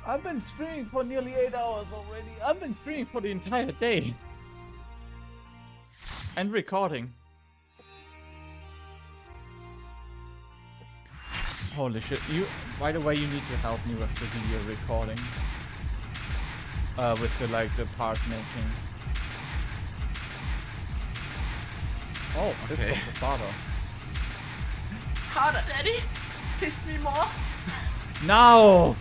I've been streaming for nearly 8 hours already. I've been streaming for the entire day. And recording. Holy shit. By the way, you need to help me with the video recording. With the, the part making. Oh, fist of the father. Harder, Daddy! Fist me more! No!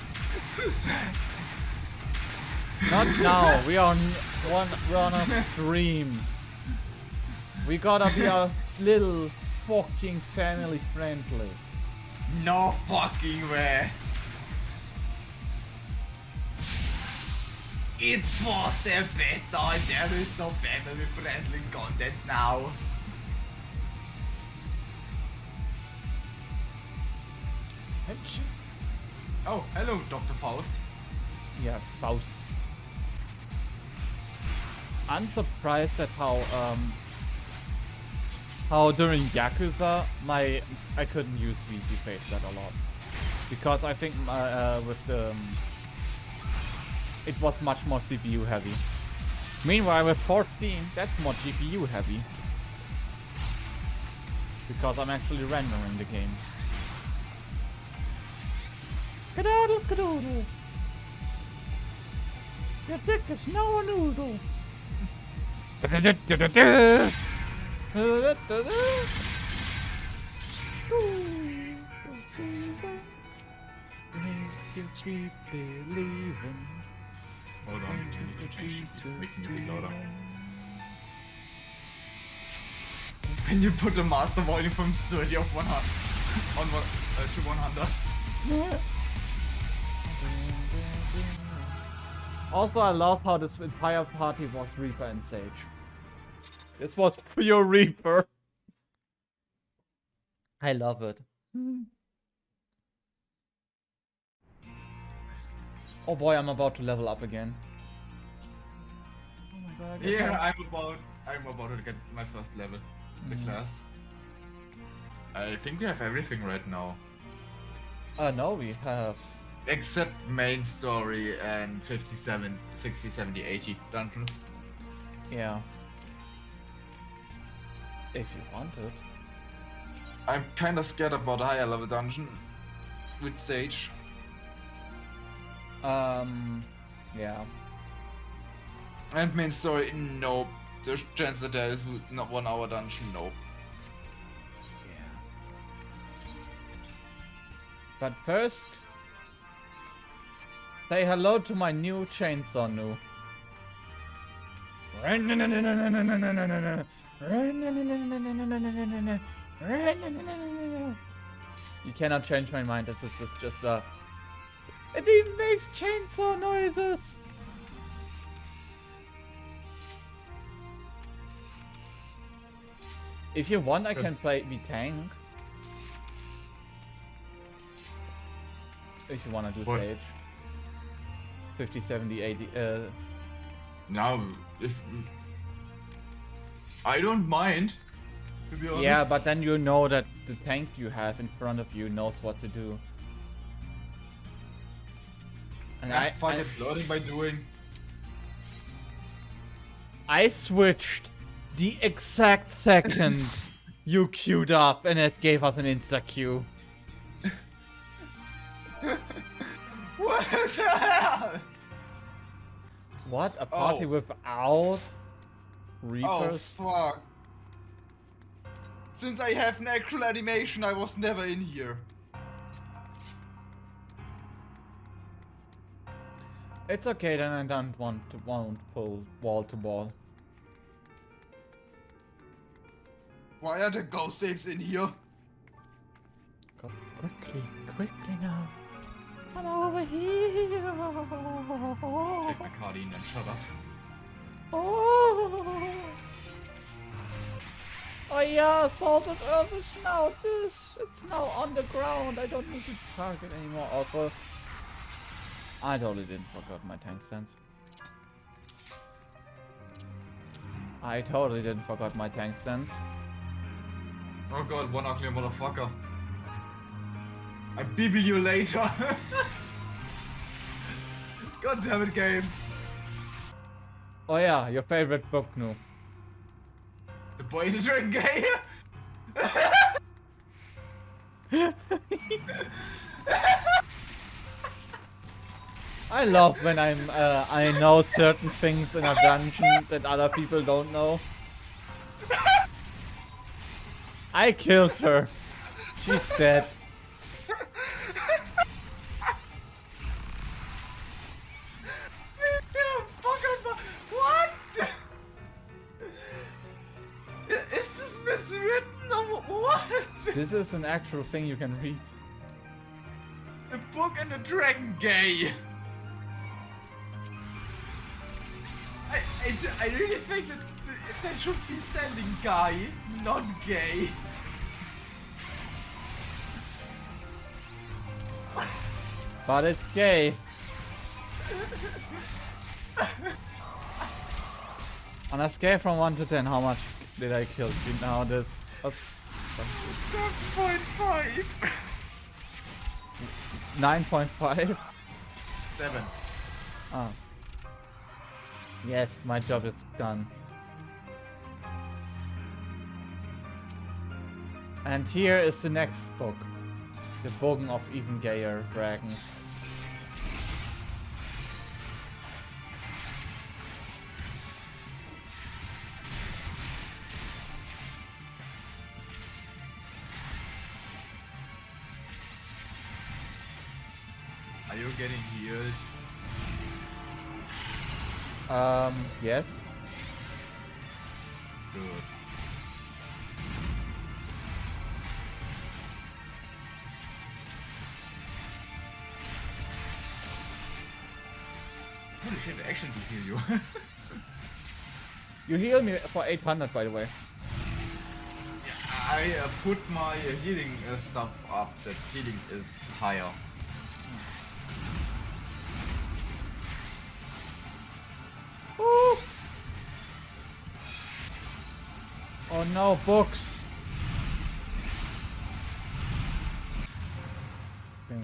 Not now. We're on a stream. We gotta be a little fucking family friendly. No fucking way! It's fast and better and there is no family friendly content now. Oh, hello, Dr. Faust. Yeah, Faust. I'm surprised at how during Yakuza I couldn't use VC face that a lot, because I think with the it was much more CPU heavy. Meanwhile with 14, that's more GPU heavy, because I'm actually rendering the game. Skedaddle, skedoodle. Your dick is now a noodle. Keep believing. Hold on, we need to change this to make music louder. Can you put the master volume from 30 of 100 to 100? Also, I love how this entire party was Reaper and Sage. This was pure Reaper. I love it. Oh boy, I'm about to level up again. Oh my god. Yeah, I'm about to get my first level in the class. I think we have everything right now. No, we have. Except main story and 57, 60, 70, 80 dungeons. Yeah. If you want it. I'm kinda scared about a higher level dungeon with Sage. Yeah. And main story, nope. There's chance that there is not 1 hour dungeon, nope. Yeah. But first, say hello to my new chainsaw new. You cannot change my mind. This is just a. It even makes chainsaw noises. If you want, I can play the tank. If you want to do What? Sage. 50, 70, 80. Now, if I don't mind, to be honest. Yeah, but then you know that the tank you have in front of you knows what to do. And I find it learning by doing. I switched the exact second you queued up, and it gave us an insta queue. What the hell? What? A party without Reapers? Oh fuck. Since I have an actual animation, I was never in here. It's okay, then I won't pull wall to wall. Why are the ghost saves in here? Go quickly now. I'm over here. Take my card in and shut up. Oh yeah, salted earth is now this. It's now on the ground. I don't need to target anymore. Also, I totally didn't forget my tank stance. I totally didn't forget my tank stance. Oh god, one ugly motherfucker. I BB you later. God damn it, game. Oh yeah, your favorite book, no. The boy in the dragon gay. I love when I know certain things in a dungeon that other people don't know. I killed her. She's dead. What? Is this miswritten or what? This is an actual thing you can read. The book and the dragon gay. I really think that should be standing guy, not gay. But it's gay. On a scale from 1 to 10, how much did I kill you now? This. Oops. 7.5. 9.5? 7. Oh. Yes, my job is done. And here is the next book. The Bogen of Even Gayer Dragons. Are you getting healed? Yes. Good. Holy shit, I actually do heal you. You heal me for 800, by the way. I put my healing stuff up, that healing is higher. Ooh. Oh no, books!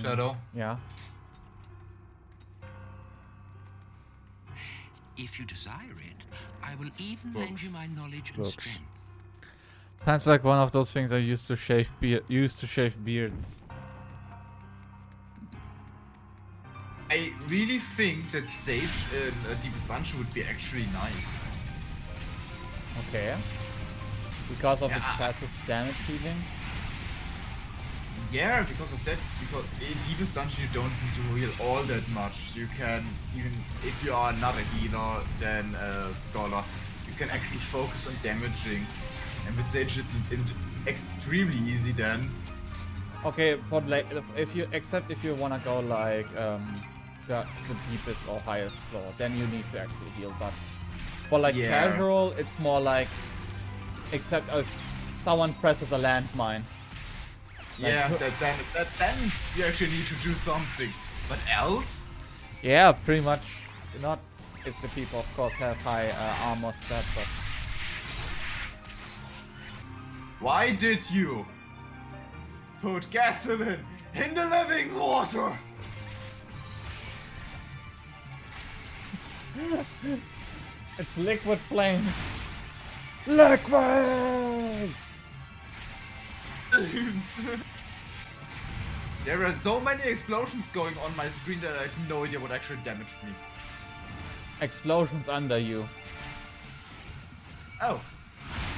Shadow? Yeah. If you desire it, I will even lend you my knowledge and Books. strength. Sounds like one of those things I used to shave beards. I really think that save in Deepest Dungeon would be actually nice. Okay. Because of Yeah. its passive damage healing. Yeah, because of that, because in Deepest Dungeon you don't need to heal all that much. You can, even if you are not a healer than a scholar, you can actually focus on damaging. And with Sage it's extremely easy then. Okay, for like if you wanna go like the deepest or highest floor, then you need to actually heal. But for like Yeah. casual, it's more like except if someone presses a landmine. Like, Yeah, then you actually need to do something. But else? yeah, pretty much. Not if the people, of course, have high armor stats, but Why did you put gasoline in the living water? it's liquid flames. Liquid! There are so many explosions going on my screen that I have no idea what actually damaged me. Explosions under you. Oh.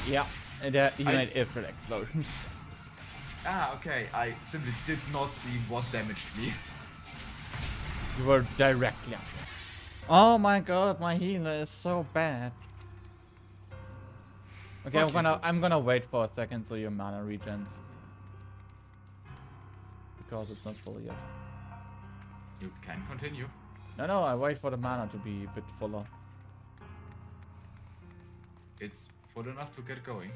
Yeah, and you made different explosions. Ah, okay. I simply did not see what damaged me. You were directly under. Oh my god, my healer is so bad. Okay, Okay. I'm gonna wait for a second so your mana regens. Because it's not full yet. You can continue. No, I wait for the mana to be a bit fuller. It's full enough to get going.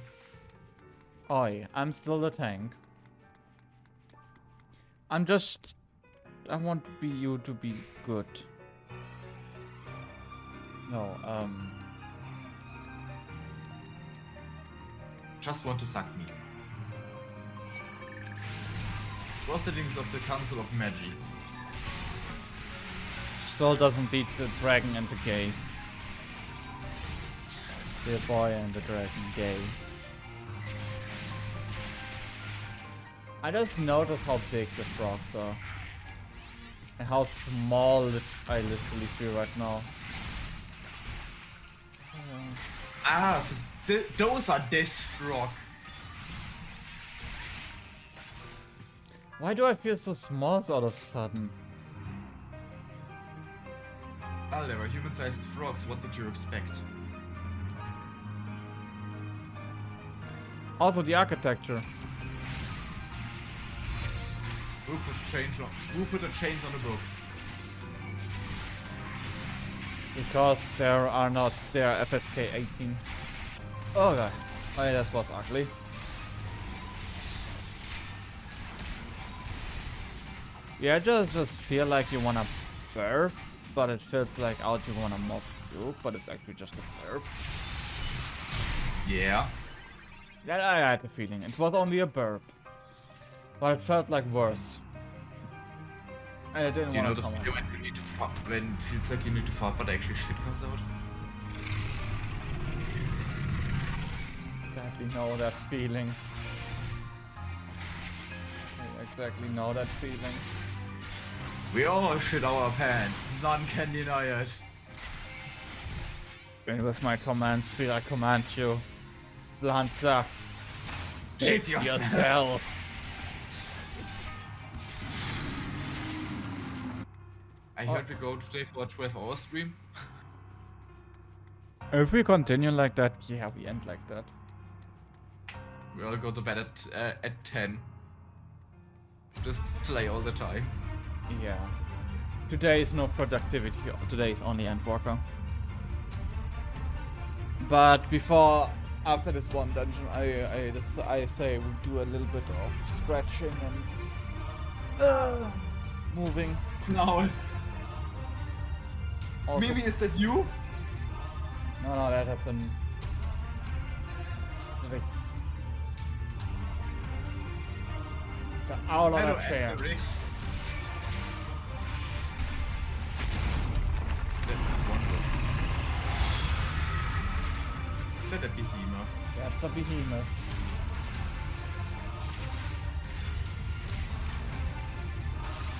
Oi, I'm still the tank. I want you to be good. No, Just want to suck me. Proceedings of the Council of Magie. Still doesn't beat the dragon and the gay. The boy and the dragon gay. I just noticed how big the frogs are. And how small I literally feel right now. Ah, so those are this frog. Why do I feel so small all of a sudden? Ah, they were human-sized frogs. What did you expect? Also the architecture. Who put the chains on the books? Because there are FSK 18. Oh god. Oh yeah, that was ugly. Yeah, I just feel like you wanna burp, but it felt like out you wanna mob puke, but it's actually just a burp. Yeah. Yeah, I had the feeling. It was only a burp. But it felt like worse. And I didn't Do you know want the to feeling when you need to fart, when it feels like you need to fart, but actually shit comes out? Exactly know that feeling. I exactly know that feeling. We all shit our pants. None can deny it. And with my commands, will I command you? Lanza. Shit yourself. yourself. I heard we go today for a 12-hour stream. If we continue like that, yeah, we end like that. We all go to bed at 10. Just play all the time. Yeah. Today is no productivity. Today is only Endwalker. But after this one dungeon, I say we do a little bit of scratching and moving. Now, Also, Mimi, is that you? no, that happened. Strix. It's an owl on Hello, a chair. Asterix. That's wonderful. Let it be Behemoth. That's the behemoth.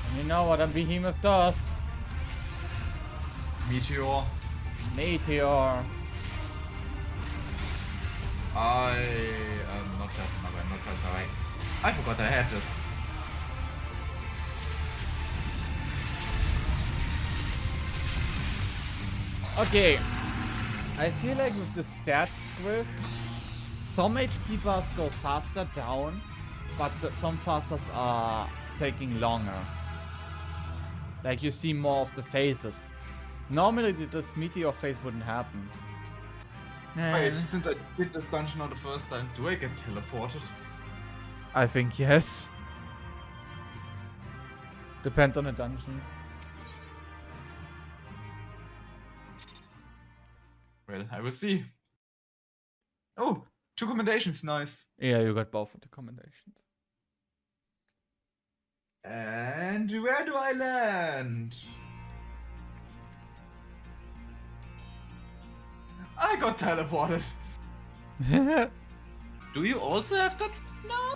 And you know what a behemoth does? Meteor. Meteor. Not just alright. I forgot I had this. Okay. I feel like with the stats script, some HP bars go faster down, but some fasters are taking longer. Like you see more of the phases. Normally this meteor phase wouldn't happen. Wait, since I did this dungeon not the first time, do I get teleported? I think yes. Depends on the dungeon. Well, I will see. Oh, 2 commendations, nice. Yeah, you got both of the commendations. And where do I land? I got teleported. Do you also have that now?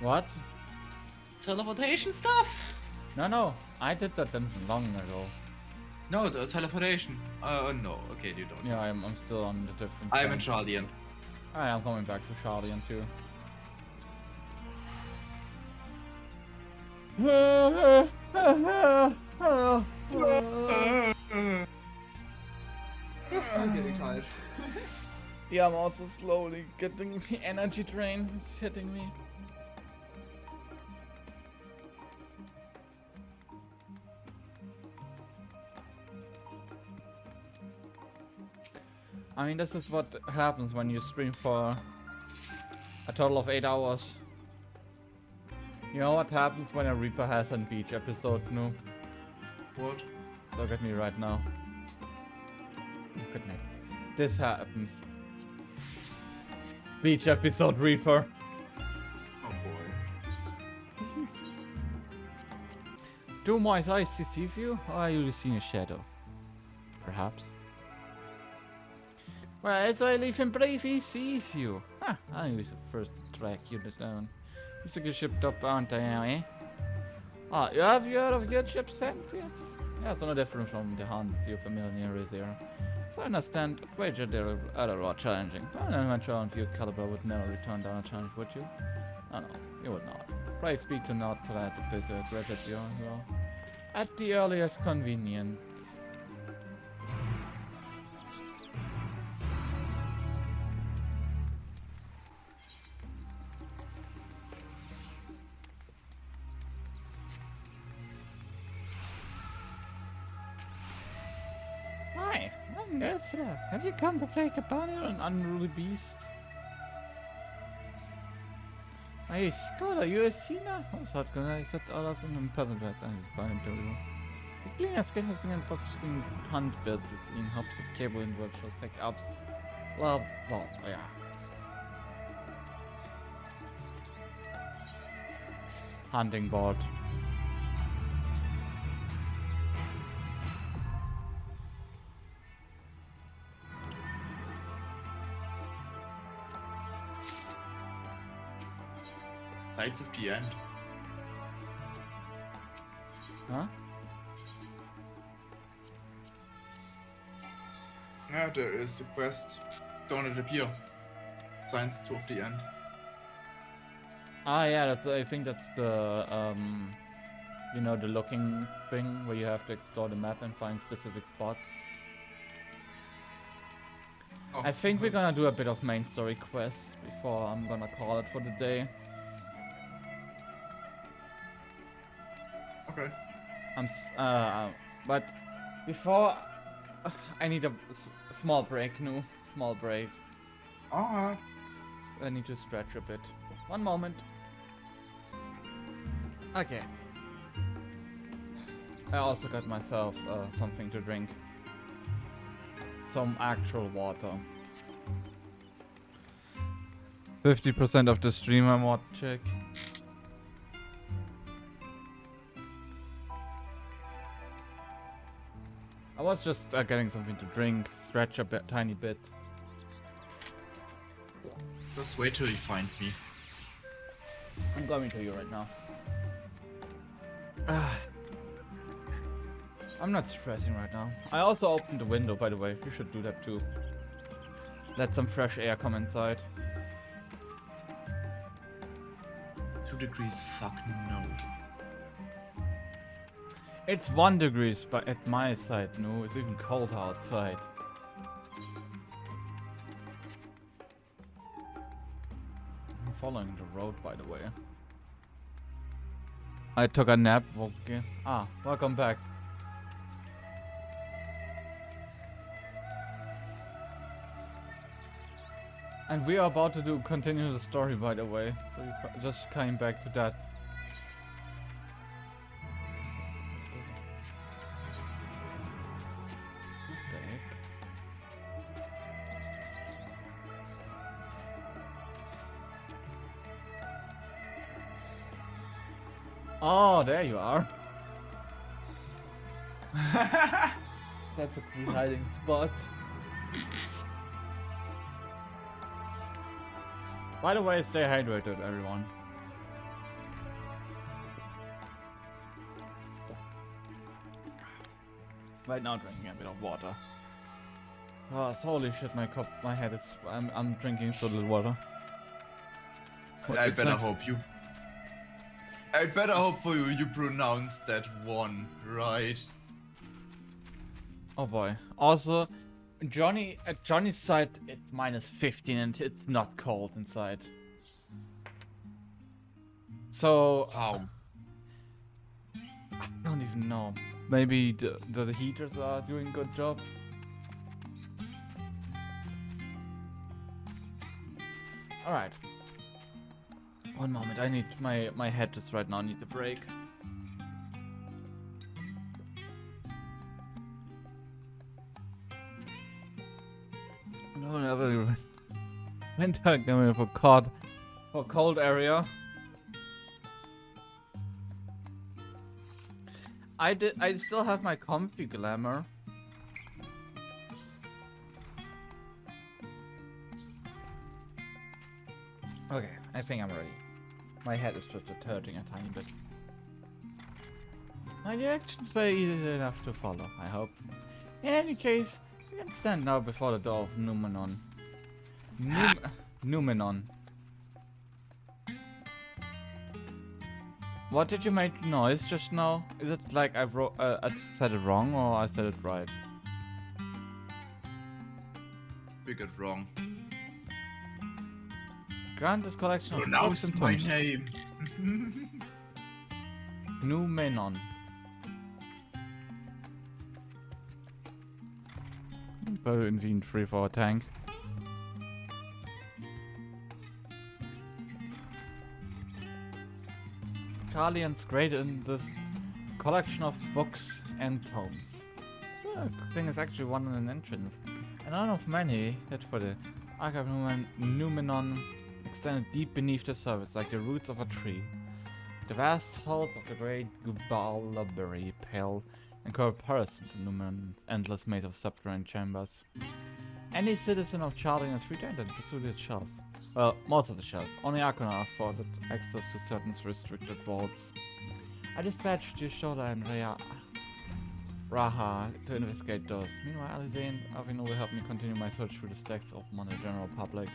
What? Teleportation stuff? No, I did that dungeon long ago. No, the teleportation. No, okay, you don't. Yeah, I'm still on the different. I'm in Charlian. I am coming back to Charlian too. I'm getting tired. Yeah, I'm also slowly getting the energy drain. It's hitting me. I mean, this is what happens when you stream for a total of 8 hours. You know what happens when a Reaper has a beach episode, no? What? Look at me right now. Look at me. This happens. Beach episode Reaper. Oh boy. Do my eyes deceive you? Or are you seeing a shadow? Perhaps. Well, as I leave him brave, he sees you. Huh, I was the first to track you down. Looks like you shipped up, aren't I, eh? Ah, you have heard of good ship sense, yes? Yeah, so no different from the Hans you're familiar with here. So I understand, wager they're other challenging. But an amateur of your caliber would never return down a challenge, would you? Oh no, you would not. Pray speak to not to let the prisoner grudge at you, well, at the earliest convenience. Hi, I'm Nerfler. Have you come to play Cabana, an unruly beast? Hey, Scholar, you a Sina? Was hat gesagt, alles in einem Personenplatz angefallen, Entschuldigung. The cleaner's skin has been in posting hunt builds in hubs of cable and virtual tech ups. Well, yeah. Hunting board. Sights of the End. Huh? Yeah, there is a quest. Don't it appear? Signs of the End. Ah, yeah, I think that's the, you know, the looking thing where you have to explore the map and find specific spots. Oh, I think we're gonna do a bit of main story quests before I'm gonna call it for the day. Okay. But before, I need a small break, no, small break. Ah. I need to stretch a bit. One moment. Okay. I also got myself something to drink. Some actual water. 50% of the stream I'm watching. I was just getting something to drink, stretch a bit, tiny bit. Just wait till you find me. I'm coming to you right now. I'm not stressing right now. I also opened the window, by the way. You should do that too. Let some fresh air come inside. 2 degrees, fuck no. It's 1 degree but at my side, no, it's even cold outside. I'm following the road, by the way. I took a nap. Okay. Ah, welcome back. And we are about to continue the story, by the way. So you just came back to that. Oh, there you are. That's a cool hiding spot. By the way, stay hydrated, everyone. Right now, drinking a bit of water. Oh, holy shit! My head is. I'm drinking so little water. I better hope you. I better hope for you. You pronounce that one right. Oh boy. Also, at Johnny's side, it's -15 and it's not cold inside. So How? I don't even know. Maybe the heaters are doing a good job. All right. One moment. I need my head just right now. Need a break. No, never went out for cold area. I still have my comfy glamour. Okay, I think I'm ready. My head is just hurting a tiny bit. My directions were easy enough to follow, I hope. In any case, we can stand now before the door of Numenon. Numenon. What did you make noise just now? Is it like I said it wrong or I said it right? We got wrong. Grant this collection of Pronounce books and my tomes. name. Numenon. Very inconvenient free for a tank. Charlian's great in this collection of books and tomes. The thing is actually one in an entrance, and one of many that for the Archive Numenon extended deep beneath the surface like the roots of a tree. The vast halls of the great Gubalberry pale in comparison to Numenon's endless maze of subterranean chambers. Any citizen of Charlian is free to enter and pursue the shelves. Well, most of the shelves. Only Arcana are afforded access to certain restricted vaults. I dispatched Yashoda and Raha to investigate those. Meanwhile, Alize and Avino will help me continue my search through the stacks open on the general public.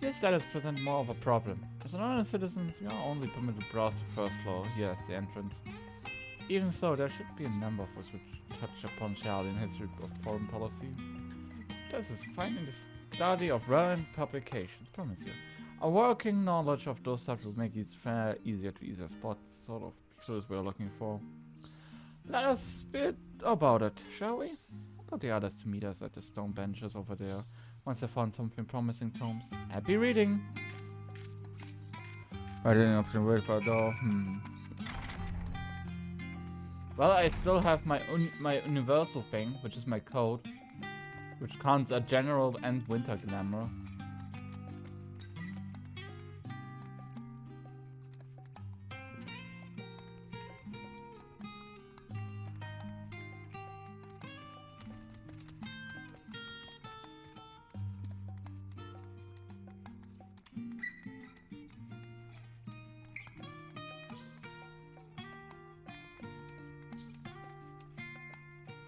These status present more of a problem. As anonymous citizens, we are only permitted to browse the first floor. Yes, the entrance. Even so, there should be a number of us which touch upon Charlian history of foreign policy. This is finding the study of relevant publications, promise you. A working knowledge of those subjects will make it easier to spot the sort of clues we're looking for. Let us spit about it, shall we? I'll tell the others to meet us at the stone benches over there, once they found something promising tomes. Happy reading! I didn't have to wait for a door. Well, I still have my universal thing, which is my code, which counts a general and winter glamour.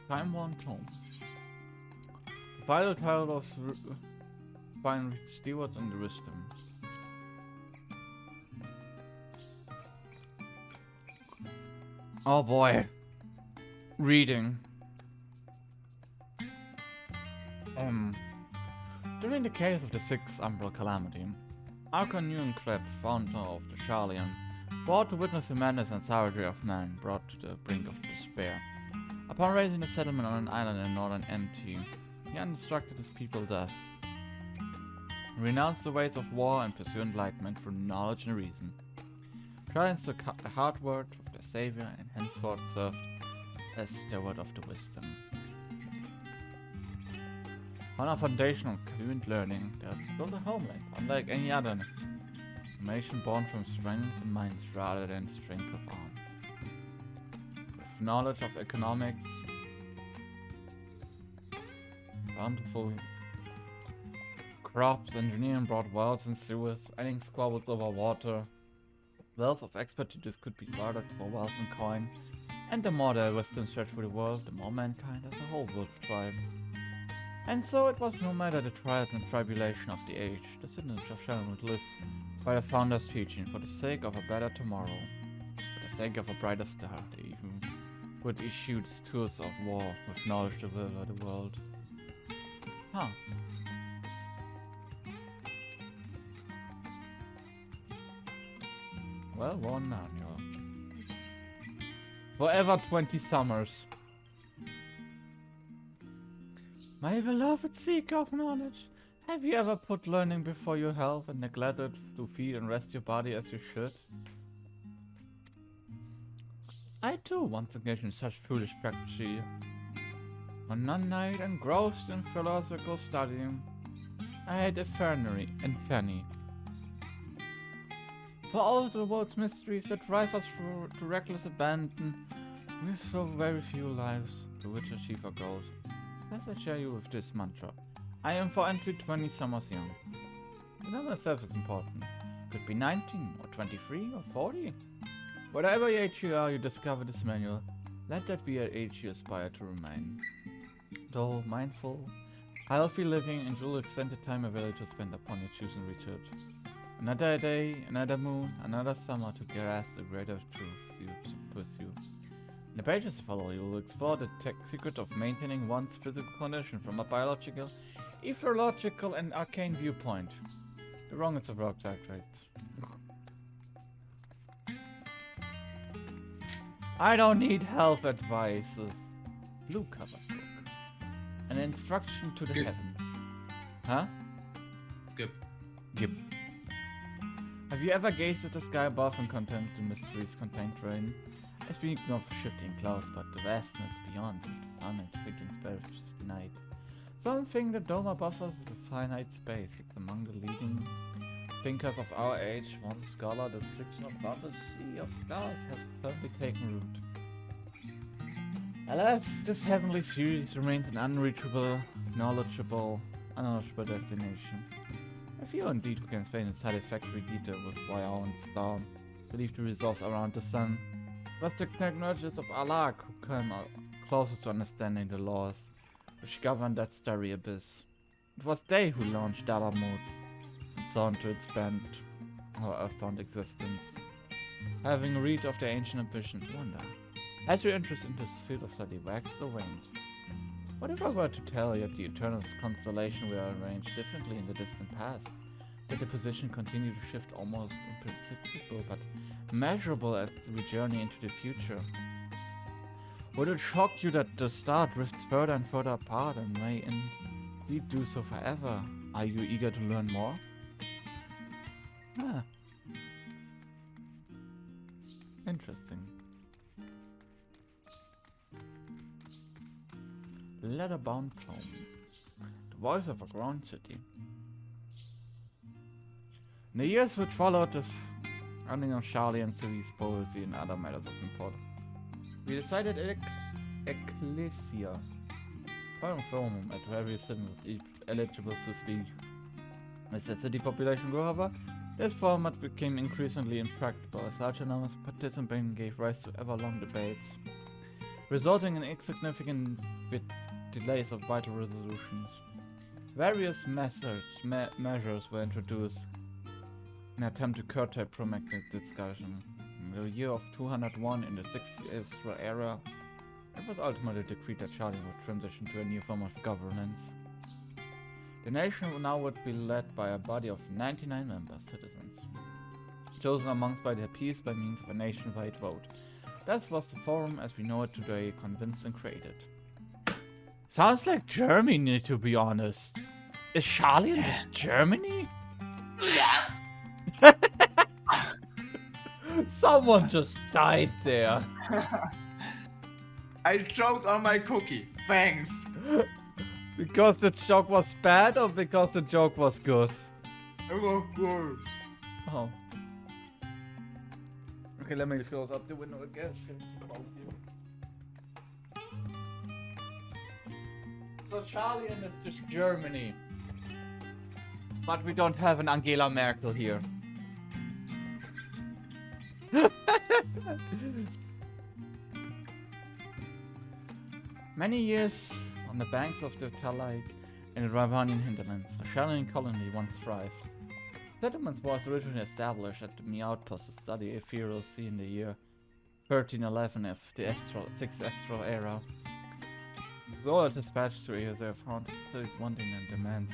Time-worn tome. The final title of Fine Steward and the Wisdom. Oh boy. Reading. During the case of the Sixth Umbral Calamity, Archon Nuenclep, founder of the Charlian, brought to witness the madness and savagery of man brought to the brink of despair. Upon raising a settlement on an island in northern MT, he instructed his people thus: renounce the ways of war and pursue enlightenment through knowledge and reason. Charlians took the hard word of their savior and henceforth served as steward of the wisdom. On a foundation of fluent learning, they have built a homeland unlike any other nation born from strength and minds rather than strength of arms. With knowledge of economics, bountiful crops, engineering brought wells and sewers, ending squabbles over water. Wealth of expertise could be bartered for wealth and coin, and the more their wisdom spread through the world, the more mankind as a whole would thrive. And so it was no matter the trials and tribulation of the age, the citizens of Sharon would live by the founder's teaching for the sake of a better tomorrow, for the sake of a brighter star. They even would issue tours of war with knowledge to deliver the world. Huh. Well-worn manual. Forever 20 summers. My beloved seeker of knowledge, have you ever put learning before your health and neglected to feed and rest your body as you should? I too once engaged in such foolish practice. On one night, engrossed in philosophical studying, I had Inferni. For all the world's mysteries that drive us to reckless abandon, With so very few lives to which achieve our goals, let's I share you with this mantra. I am for entry 20 summers young. The number itself is important. Could be 19, or 23, or 40. Whatever age you are, you discover this manual. Let that be an age you aspire to remain. Though mindful, healthy living, and you'll extend the time available to spend upon your chosen research. Another day, another moon, another summer to grasp the greater truth you pursue. In the pages to follow, you will explore the secret of maintaining one's physical condition from a biological, ethological, and arcane viewpoint. The wrongest of rocks are great. I don't need help advices. Blue cover book. An instruction to the Gib. heavens. Huh? Gib. Gib. Have you ever gazed at the sky above and contemplated the mysteries contained therein? I speak of shifting clouds, but the vastness beyond with the sun and twinkling spirits of the night. Some think the dome above us is a finite space, yet among the leading thinkers of our age, one scholar, the description above a sea of stars has firmly taken root. Alas, this heavenly series remains an unreachable, knowledgeable destination. A few indeed who can explain in satisfactory detail with why our own star believed to resolve around the sun. It was the technologists of Allah who came closest to understanding the laws which govern that starry abyss. It was they who launched Dalamut and sought to expand our earthbound existence. Having read of their ancient ambitions, wonder, has your interest in this field of study waxed or waned? What if I were to tell you that the eternal constellation were arranged differently in the distant past? That the position continued to shift almost imperceptible but measurable as we journey into the future? Would it shock you that the star drifts further and further apart and may indeed do so forever? Are you eager to learn more? Ah. Interesting. Leather-bound tome. The voice of a ground city. In the years which followed this running of Charlie and Civie's policy and other matters of import, we decided Ecclesia, forum at various cities eligible to speak. As the city population grew, however, this format became increasingly impractical as larger numbers of participants gave rise to ever-long debates, resulting in insignificant delays of vital resolutions. Various measures were introduced in an attempt to curtail pragmatic discussion. In the year of 201 in the 6th Ezra era, it was ultimately decreed that Charlie would transition to a new form of governance. The nation now would be led by a body of 99 member citizens, chosen amongst by their peers by means of a nationwide vote. Thus was the forum as we know it today convinced and created. Sounds like Germany, to be honest. Is Charlie in just Germany? Someone just died there. I choked on my cookie. Thanks. Because the joke was bad or because the joke was good? It was good. Oh. Okay, let me close up the window again. So Charlie and it's just Germany. But we don't have an Angela Merkel here. Many years on the banks of the Talaik in the Ravanian hinterlands, a Shenanigan colony once thrived. Settlements was originally established at the outpost to study ethereal sea in the year 1311 of the 6th Astral era. Zola dispatched to Eoser found cities wanting and demands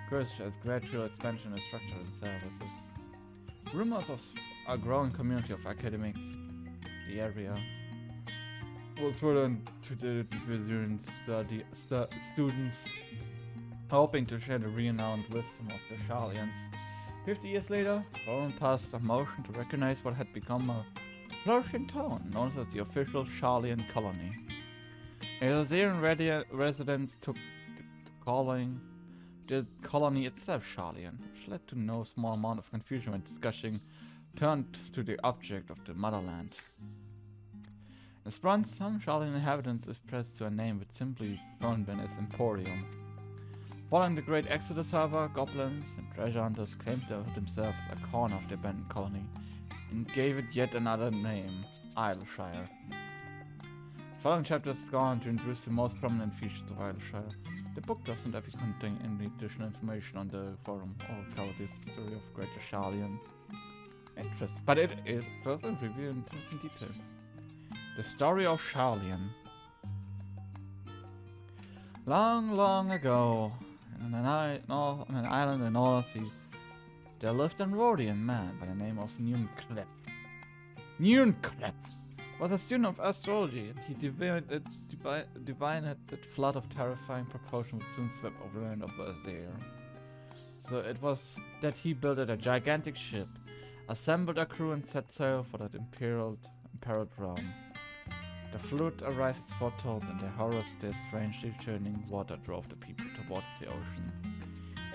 encouraged as gradual expansion of structure and services. Rumors of a growing community of academics in the area was further to the division students hoping to share the renowned wisdom of the Charlians. 50 years later, Forum passed a motion to recognize what had become a flourishing town known as the official Charlian colony. Elzerian residents took calling the colony itself Charlian, which led to no small amount of confusion when discussing turned to the object of the motherland. As bronze, some Charlian inhabitants expressed to a name which simply known as Emporium. Following the Great Exodus, however, goblins and treasure hunters claimed themselves a corner of the abandoned colony and gave it yet another name, Isleshire. The following chapters go on to introduce the most prominent features of Isleshire. The book doesn't ever contain any additional information on the forum or cover the story of Greater Charlian. Interesting, but it does reveal interesting detail. The story of Charlian. Long, long ago, on an island in the North Sea, there lived a Rhodian man by the name of Nunclep. Nunclep was a student of astrology, and he divined that flood of terrifying proportion which soon swept over the land of the air. So it was that he built a gigantic ship, assembled a crew, and set sail for that imperiled realm. The flood arrived as foretold, and the horrors their strangely churning water drove the people towards the ocean.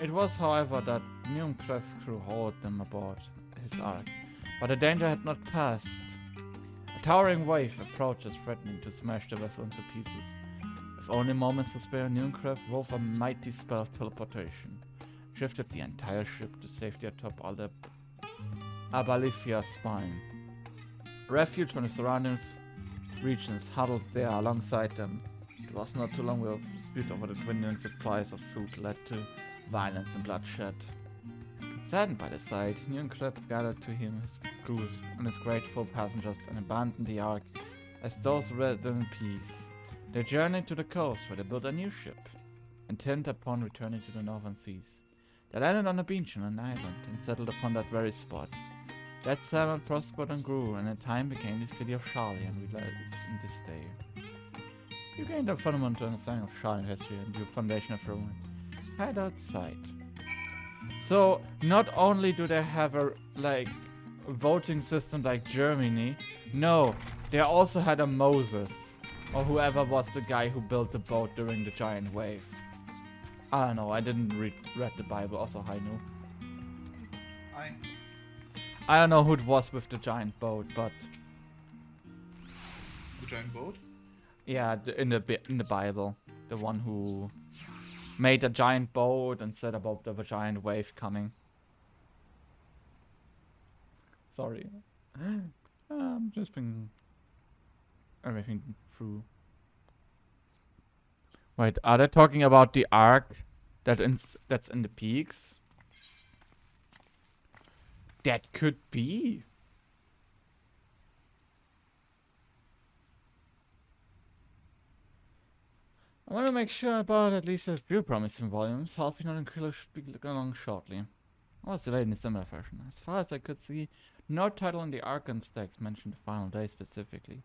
It was, however, that Nunclef's crew hauled them aboard his ark, but the danger had not passed. A towering wave approaches, threatening to smash the vessel into pieces. With only moments to spare, Nunclef wove a mighty spell of teleportation, shifted the entire ship to safety atop Abalifia's spine. Refuge from the surroundings regions huddled there alongside them. It was not too long before a dispute over the dwindling supplies of food led to violence and bloodshed. Saddened by the sight, Nunclef gathered to him his crews and his grateful passengers and abandoned the ark as those read in peace. They journeyed to the coast where they built a new ship, intent upon returning to the northern seas. They landed on a beach on an island and settled upon that very spot. That settlement prospered and grew, and in time became the city of Charlian we live in this day. You gained a fundamental understanding of Charlian history and your foundation of Rome. Head outside. So, not only do they have a, voting system like Germany, no, they also had a Moses, or whoever was the guy who built the boat during the giant wave. I don't know, I didn't read the Bible, also Hainu. I don't know who it was with the giant boat, but The giant boat? yeah, in the Bible, the one who made a giant boat and said about the giant wave coming. Sorry, I'm just been everything through. Wait, are they talking about the ark that's in the peaks? That could be. I want to make sure about at least a few promising volumes. Halfing and Kriller should be along shortly. I was delayed in a similar fashion. As far as I could see, no title in the Archon stacks mentioned the final day specifically.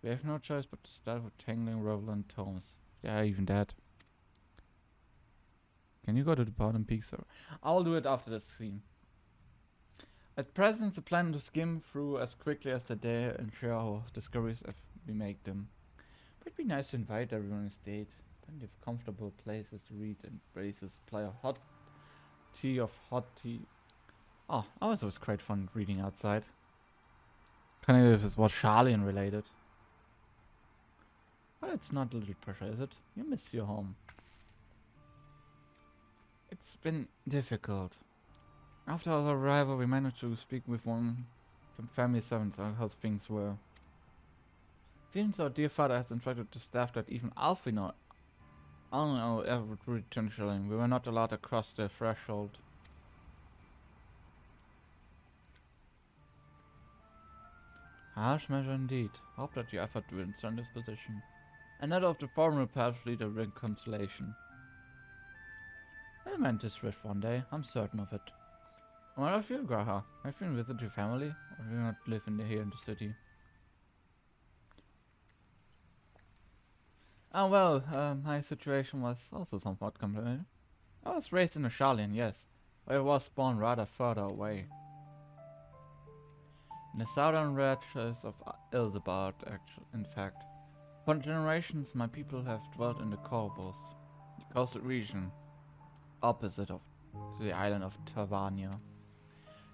We have no choice but to start with tangling Roland tomes. Yeah, even that. Can you go to the bottom peak, sir? I'll do it after this scene. At present, the plan to skim through as quickly as the day and share our discoveries as we make them. It would be nice to invite everyone in state. Plenty of comfortable places to read and braces, supply of hot tea. Oh, always was great fun reading outside. Kind of if it was Charlian related. But it's not a little pressure, is it? You miss your home. It's been difficult. After our arrival, we managed to speak with one from family servants on how things were. Seems our dear father has instructed the staff that even Alfino ever would return to Charlian. We were not allowed to cross the threshold. Harsh measure indeed. Hope that your effort will turn this position. Another of the former paths lead a reconciliation. I meant this rift one day, I'm certain of it. What of you, Graha? Have you been visit your family, or do you not live here in the city? Oh well, my situation was also somewhat complicated. I was raised in a Charlian, yes, but I was born rather further away. In the southern reaches of Ilsebard, in fact. For generations, my people have dwelt in the Corvus, the coastal region, opposite of the island of Tavania.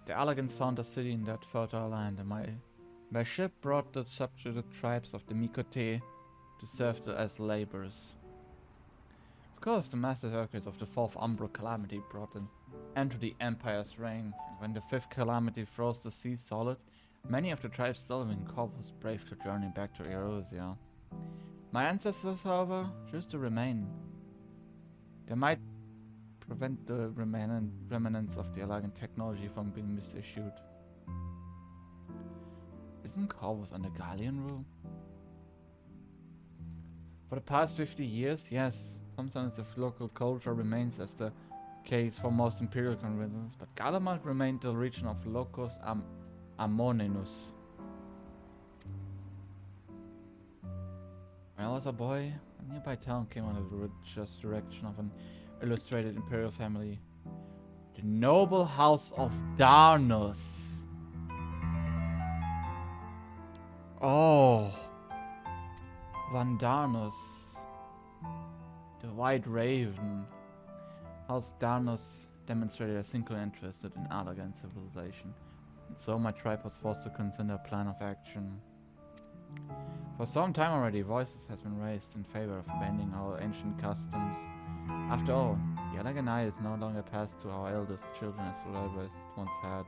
The Allegans found a city in that fertile land, and my By ship brought the subjugated tribes of the Mikote to serve as laborers. Of course, the massive earthquakes of the 4th Umbral Calamity brought an end to the Empire's reign, and when the 5th Calamity froze the sea solid, many of the tribes still living in Corvus braved to journey back to Eorzea. My ancestors, however, choose to remain. They might prevent the remnants of the Allagan technology from being misissued. Isn't Corvus under Gallian rule? For the past 50 years, yes, some sense of local culture remains as the case for most imperial conventions, but Galamalt remained the region of Locus Amoninus. When I was a boy, a nearby town came under the religious direction of an illustrated imperial family, the noble house of Darnus. Oh, Van Darnus, the White Raven. House Darnus demonstrated a single interest in Allagan civilization, and so my tribe was forced to consider a plan of action. For some time already, voices has been raised in favor of abandoning our ancient customs. After all, the Allagan Eye is no longer passed to our eldest children as Rolebus once had.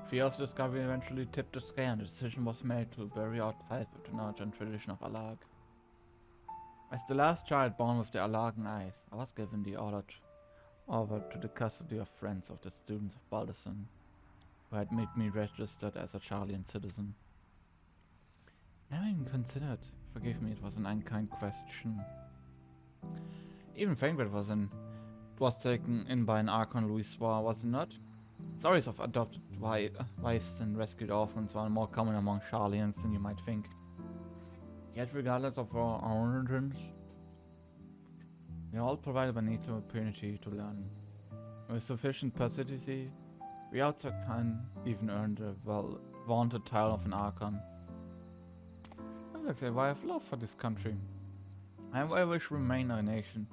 Fear of discovery eventually tipped the scale, and the decision was made to bury our ties with the knowledge and tradition of Allag. As the last child born with the Allagan eyes, I was given the order over to the custody of friends of the students of Balderson, who had made me registered as a Charlian citizen. Never even considered. Forgive me, it was an unkind question. Even Fangred was taken in by an Archon Louisois, was it not? Stories of adopted wives and rescued orphans are more common among Charlians than you might think. Yet regardless of our origins, we are all provided a neat opportunity to learn. With sufficient persistency, we outside can even earn the vaunted title of an Archon. That's exactly why I have love for this country. I wish to remain a nation,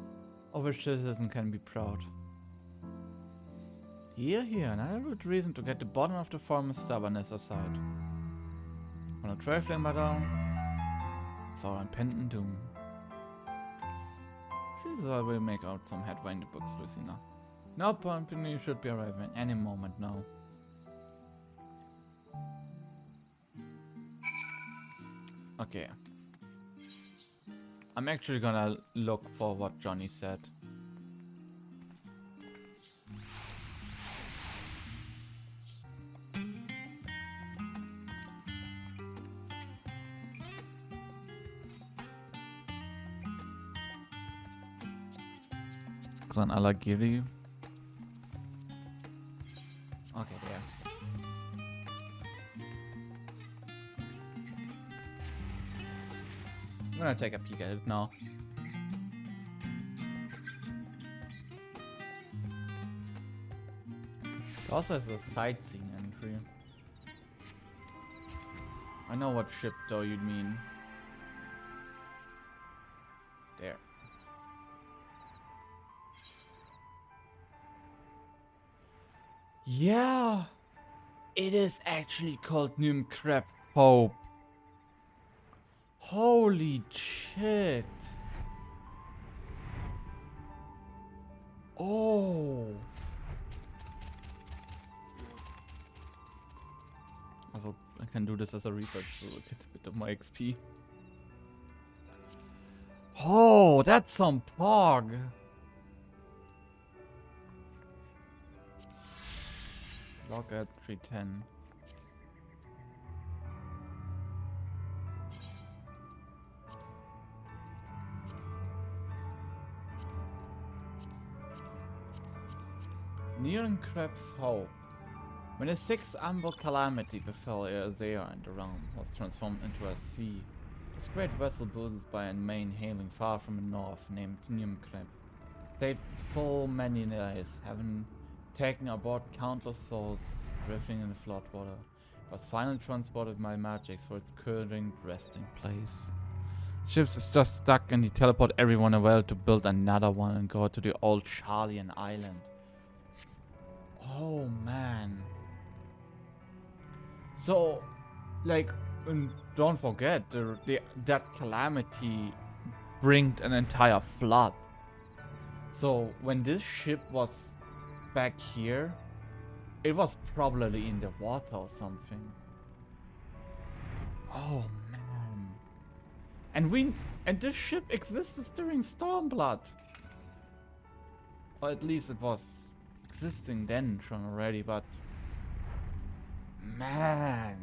of which citizens can be proud. Here, another good reason to get the bottom of the former stubbornness aside. On a trifling matter, for impending doom. This is how we make out some headway in the books, Lucina. No company should be arriving any moment now. Okay. I'm actually gonna look for what Johnny said. Clan Alagiri. Okay, there. I'm gonna take a peek at it now. It also has a sightseeing entry. I know what ship though you'd mean. There. Yeah, it is actually called Nimkrep Hope. Holy shit. Oh. Also, I can do this as a research to get a bit of my XP. Oh, that's some pog. Log at 310. Nearing Krebs Hope. When the 6th Umbral Calamity befell Eorzea and the realm was transformed into a sea, this great vessel built by a main hailing far from the north named Nimkreb stayed full many days, having taken aboard countless souls drifting in the floodwater. It was finally transported by magics for its current resting place. Ships is just stuck and he teleport everyone away to build another one and go to the old Charlian island. Oh man. So, like, and don't forget, that calamity bringed an entire flood. So, when this ship was back here, it was probably in the water or something. Oh, man. And this ship existed during Stormblood. Or at least it was existing then schon already, but... Man.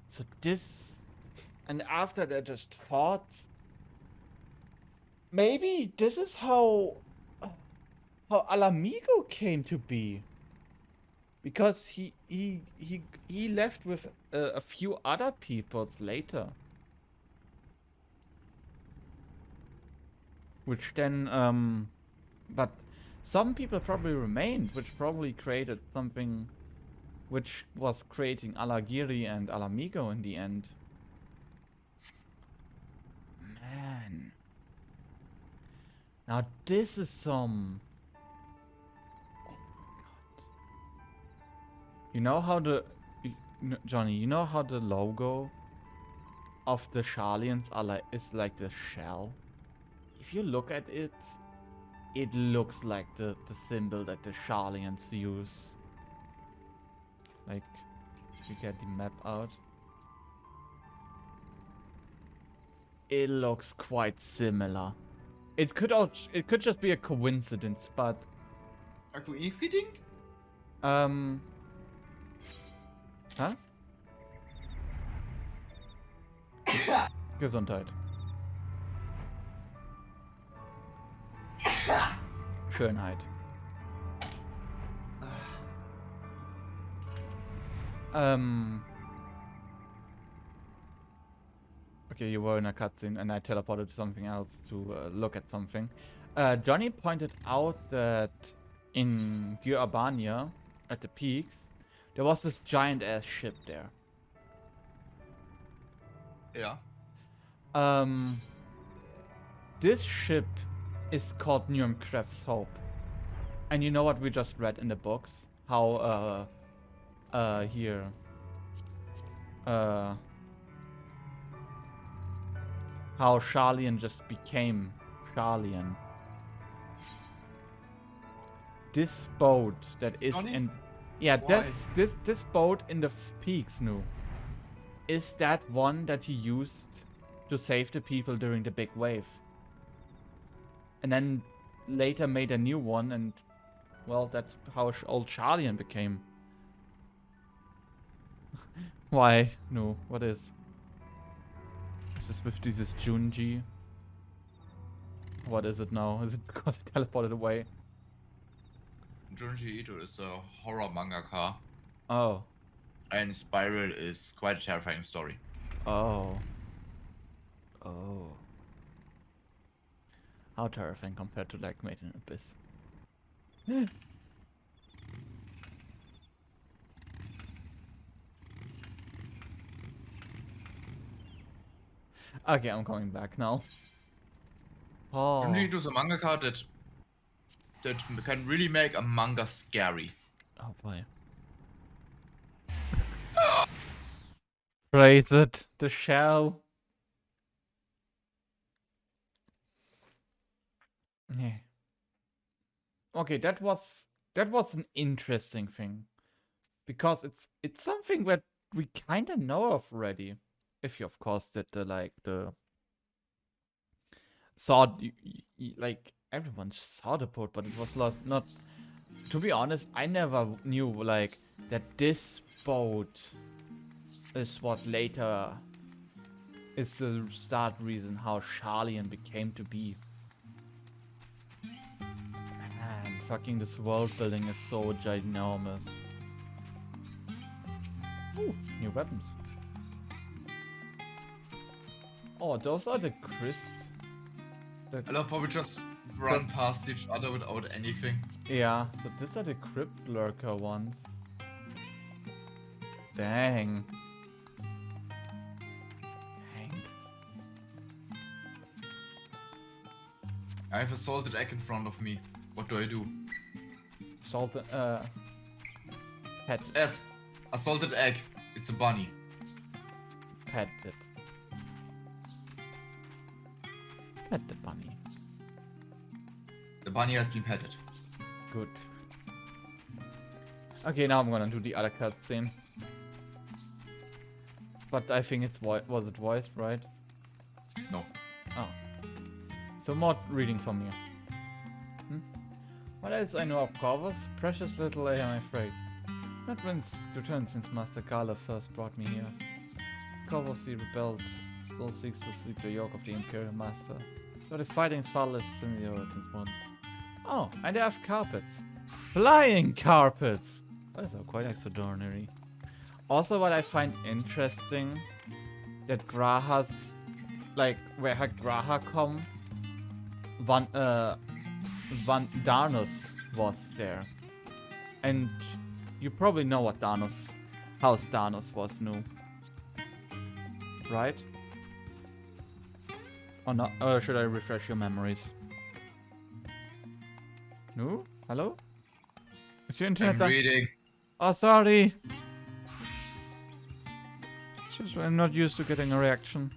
So this... And after they just fought... Maybe this is how Alamigo came to be. Because he left with a few other peoples later. Which then, but some people probably remained, which probably created something which was creating Alagiri and Alamigo in the end. Man. Now this is some... Oh my god. You know how Johnny, you know how the logo of the Sharlians is like the shell? If you look at it, it looks like the symbol that the Sharlians use. Like, if you get the map out. It looks quite similar. It could just be a coincidence, but... Are you eating? Huh? Gesundheit. Schönheit. Okay, you were in a cutscene and I teleported to something else to look at something. Johnny pointed out that in Gir Albania, at the peaks, there was this giant ass ship there. Yeah. This ship is called Nurmkref's Hope. And you know what we just read in the books? How, here. How Sharlian just became Sharlian. This boat that is Johnny? in... Yeah, Why? this boat in the peaks, Nu. Is that one that he used to save the people during the big wave. And then later made a new one, and well, that's how old Sharlian became. Why? No, what is? Is this with this Junji? What is it now? Is it because I teleported away? Junji Ito is a horror mangaka, Oh. and Spiral is quite a terrifying story. Oh. Oh. How terrifying compared to like Made in Abyss. Okay, I'm coming back now. Oh. Junji Ito is a mangaka that can really make a manga scary. Oh boy. Praise it, the shell. Yeah. Okay, that was an interesting thing, because it's something that we kind of know of already, if you of course did the saw like everyone saw the boat, but it was not. To be honest, I never knew like that this boat is what later is the start reason how Sharlian became to be. Man, fucking this world building is so ginormous. Ooh, new weapons. Oh, those are the Chris. I love how we just run past each other without anything. Yeah, so these are the Crypt Lurker ones. Dang. Dang. I have a salted egg in front of me. What do I do? Salt, pet, Yes, a salted egg. It's a bunny. pet it. Pet the bunny. The bunny has been petted. Good. Okay, now I'm gonna do the other cutscene. But I think it's was it voiced, right? No. Oh. So more reading from you. What else I know of Corvus? Precious little AI, I'm afraid. Not once returned since Master Gala first brought me here. Corvus the rebelled, still seeks to sleep the yoke of the Imperial Master. Though the fighting is far less similar than once. Oh, and they have carpets. Flying carpets! That is quite extraordinary. Also, what I find interesting, that Graha's, like, where had Graha come, Van Darnus was there. And you probably know what House Darnus was new. Right? Or not? Or should I refresh your memories? No? Hello? Is your internet I'm down? reading. Oh, sorry. It's just I'm not used to getting a reaction.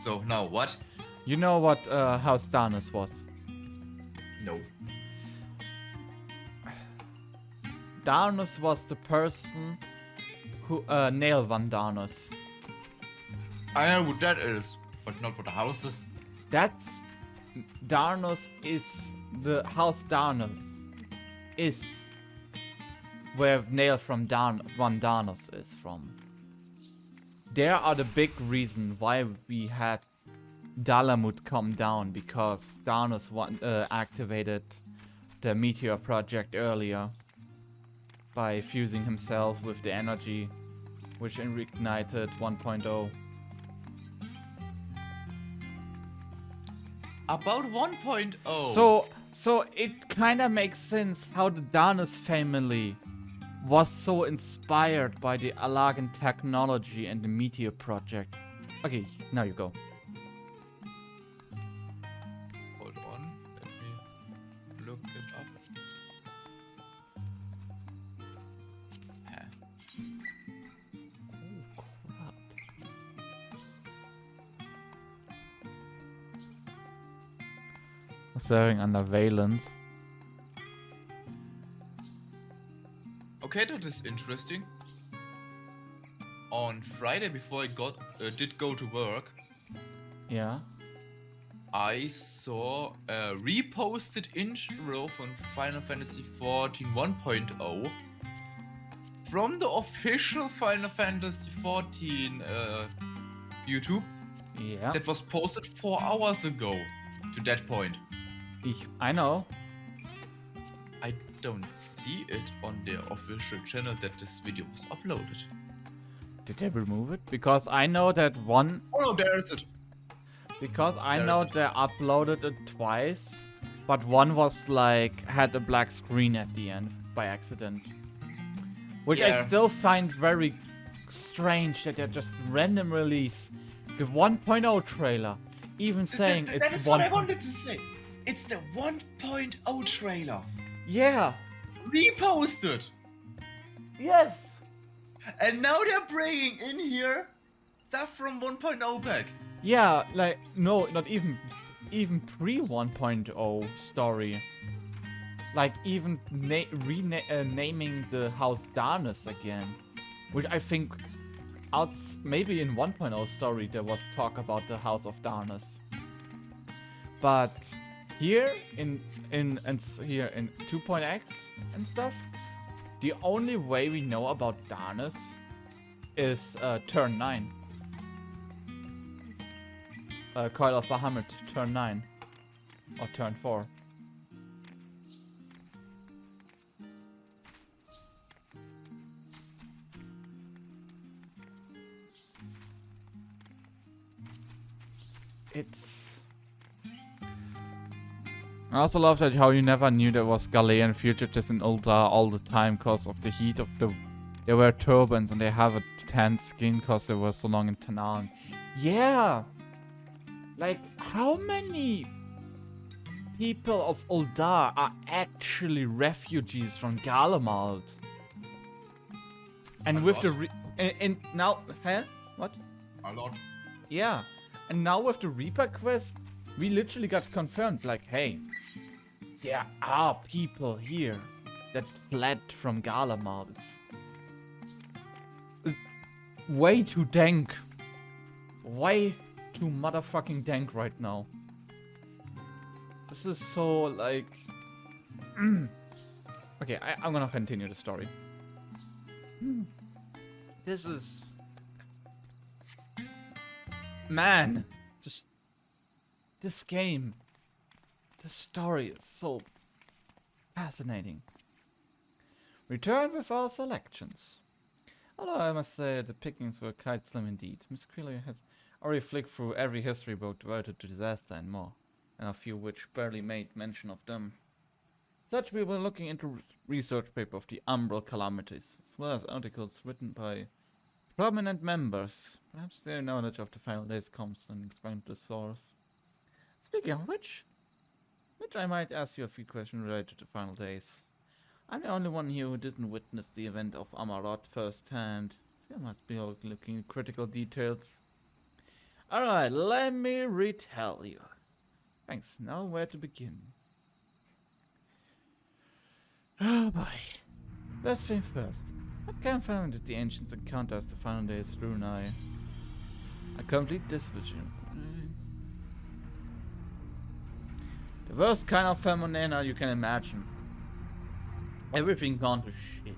So now what? You know what House Darnus was? No. Darnus was the person who Nail Van Darnus. I know what that is, but not what the house is. That's Darnus is the House Darnus is where Nail from Van Darnus is from. They are the big reason why we had Dalamut come down, because Darnus activated the Meteor project earlier by fusing himself with the energy, which ignited 1.0. About 1.0. So it kind of makes sense how the Darnus family was so inspired by the Alagan technology and the Meteor project. Okay, now you go. Hold on, let me look it up. Oh, crap. Serving under Valence. Okay, that is interesting. On Friday, before I did go to work, Yeah. I saw a reposted intro from Final Fantasy XIV 1.0 from the official Final Fantasy XIV YouTube Yeah. that was posted 4 hours ago to that point. I know. I don't see it on their official channel that this video was uploaded. Did they remove it? Because I know that one. Oh no, there is it. Because I There know is it. they uploaded it twice, but one was like had a black screen at the end by accident, which I Yeah. still find very strange that they just random release the 1.0 trailer, even saying it's that is what I wanted to say. It's the 1.0 trailer. Yeah. Reposted. Yes. And now they're bringing in here stuff from 1.0 back. Yeah, like no, not even pre 1.0 story. Like even naming the House Darnus again, which I think maybe in 1.0 story there was talk about the House of Darnus. But here in 2.x and stuff, the only way we know about Darnus is turn 9. Coil of Bahamut, turn 9. Or turn 4. I also love that how you never knew there was Galean fugitives in Ulta all the time because of the heat of the... They wear turbans and they have a tan skin because they were so long in Tanaan. Yeah! Like, how many people of Uldar are actually refugees from Garlemald? And A with the lot. and now, huh? What? A lot. Yeah, and now with the Reaper quest, we literally got confirmed. Like, hey, there are people here that fled from Garlemald. It's way too dank. Way too motherfucking dank right now. This is so like. Okay, I'm gonna continue the story. This is. Man, just. This game. The story is so fascinating. Return with our selections. Although I must say the pickings were quite slim indeed. Miss Creeley has already flicked through every history book devoted to disaster and more, and a few which barely made mention of them. Such we were looking into research paper of the Umbral calamities, as well as articles written by prominent members. Perhaps their knowledge of the final days comes and explain the source. Speaking of which I might ask you a few questions related to final days. I'm the only one here who didn't witness the event of Amarot firsthand. You must be looking at critical details. Alright, let me retell you. Thanks, now where to begin? Oh boy. First thing first. What confirmed did the ancients encounter as the final days drew nigh? A complete division. The worst kind of phenomena you can imagine. Everything gone to shit.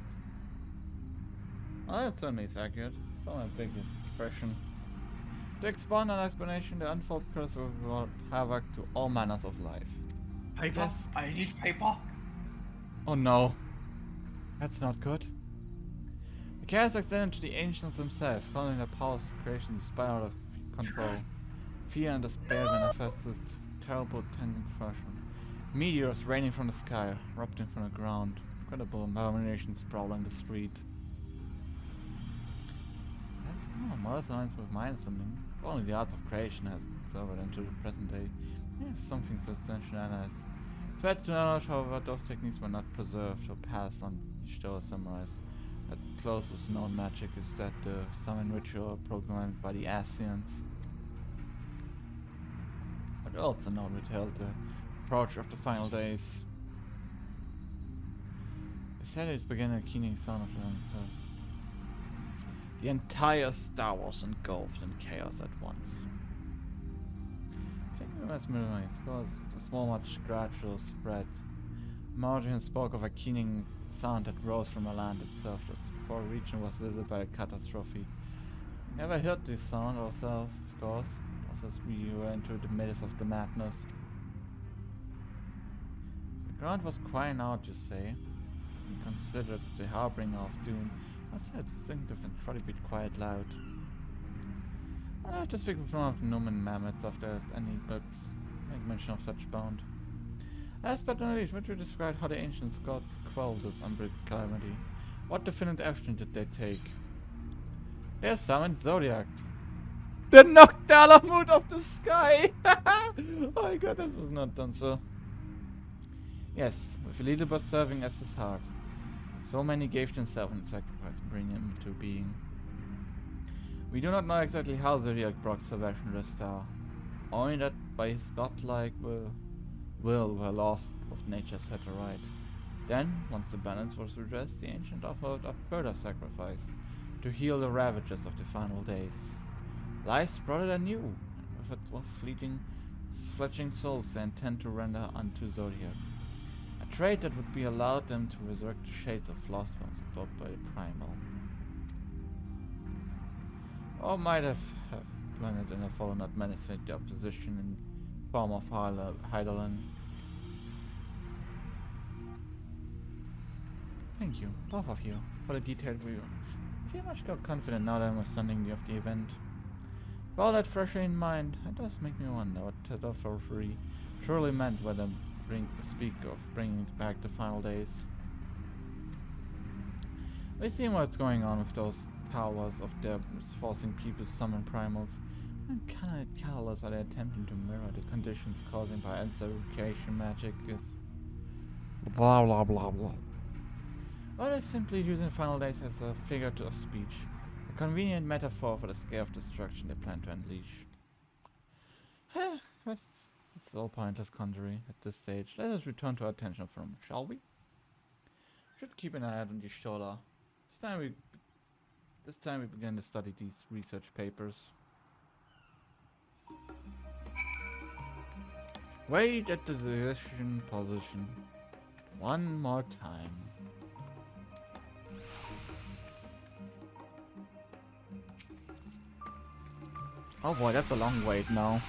Well, that certainly is accurate. Not my biggest impression. To expand on explanation, the unfold curse will wrought havoc to all manners of life. Paper? Yes. I need paper. Oh no. That's not good. The chaos extended to the ancients themselves, calling their powers of creation to spiral out of control. Fear and despair manifested terrible tendon fashion. Meteors raining from the sky, erupting from the ground. Incredible abominations sprawling the street. That's kind of modest lines with minus something. If only the art of creation has served into the present day. We have something substantial to analyze. It's bad to know, however, those techniques were not preserved or passed on each to summarize. The closest known magic is that the summon ritual programmed by the Asians. But also known withheld the approach of the final days. The Saturdays began a keening sound of themselves. The entire star was engulfed in chaos at once. I think we must minimize caused a small much gradual spread. Martin spoke of a keening sound that rose from the land itself just before a region was visited by a catastrophe. We never heard this sound ourselves, of course, just as we were into the midst of the madness. The ground was crying out, you say. We considered the harbinger of doom. Must have distinctive and incredibly quiet loud. I have to speak with one of the Numen mammoths after any books make mention of such bound. Last but not least, would you describe how the ancient gods quelled this unbridled calamity? What definite action did they take? They summoned Zodiac. They knocked the Alamut off the sky! Oh my god, this was not done so. Yes, with Elidibus serving as his heart. So many gave themselves in sacrifice to bring him to being. We do not know exactly how Zodiac brought salvation to the star. Only that by his godlike will the laws of nature set aright. Then, once the balance was redressed, the ancient offered up further sacrifice to heal the ravages of the final days. Life sprouted anew, and with it fledgling souls they intend to render unto Zodiac. A trait that would be allowed them to resurrect the shades of lost ones absorbed by the primal. Or might have done it in a fallen not manifest the opposition in form of Heidelin. Thank you, both of you, for the detailed review. I feel much more confident now that I'm understanding of the event. With all that freshly in mind, it does make me wonder what Tadopher surely meant when they speak of bringing back the final days. We've seen what's going on with those towers of depths, forcing people to summon primals. And colorless are they attempting to mirror the conditions causing by encirculation magic is blah blah blah blah. Or they're simply using final days as a figure of speech, a convenient metaphor for the scale of destruction they plan to unleash. But it's all pointless conjuring at this stage. Let us return to our attention from, shall we? Should keep an eye out on the shoulder. This time we begin to study these research papers. Wait at the position. One more time. Oh boy, that's a long wait now.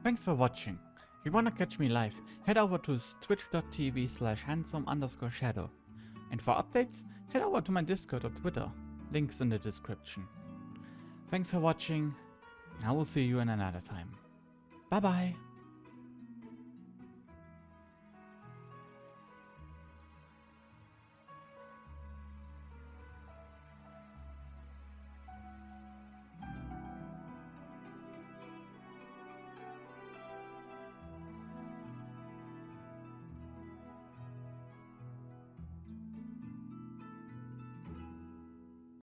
Thanks for watching. If you wanna catch me live, head over to twitch.tv/handsome_shadow. And for updates, head over to my Discord or Twitter. Links in the description. Thanks for watching, and I will see you in another time. Bye bye!